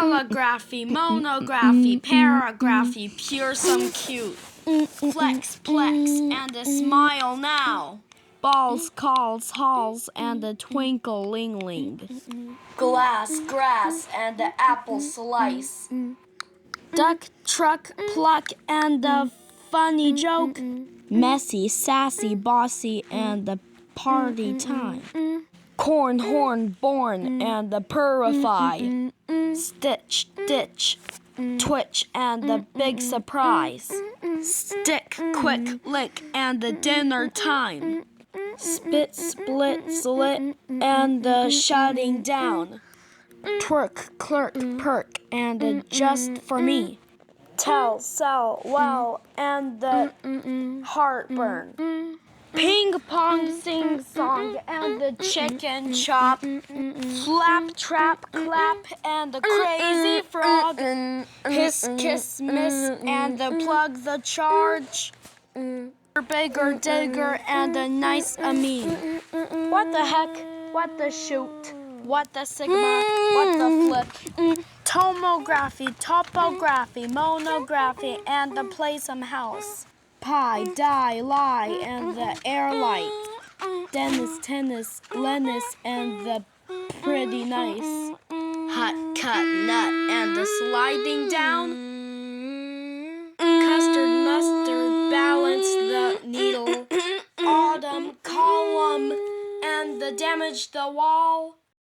telegraphy, monography, paragraphy, pure some cute. Flex, plex, and a smile now. Balls, calls, halls, and a twinkle-ling-ling. Glass, grass, and the apple slice. Duck, truck, pluck, and a funny joke. Messy, sassy, bossy, and the party time. Corn, horn, born, and the purify. Stitch, ditch, twitch, and the big surprise. Stick, quick, lick, and the dinner time. Spit, split, slit, and the shutting down. Twerk, clerk, perk, and the just for me. Tell, sell, well, and the heartburn. Ping pong, sing song, and the chicken chop. Flap, trap, clap, and the crazy frog. Hiss, kiss, miss, and the plug the charge. Bigger, digger, and a nice mean. What the heck? What the shoot? What the sigma? What the flip? Tomography, topography, monography, and the play some house. Pie, die, lie, and the air light. Dennis, tennis, Lennis, and the pretty nice. Hut, cut, nut, and the sliding down. Custard, mustard, balance the needle. Autumn, column, and the damage the wall.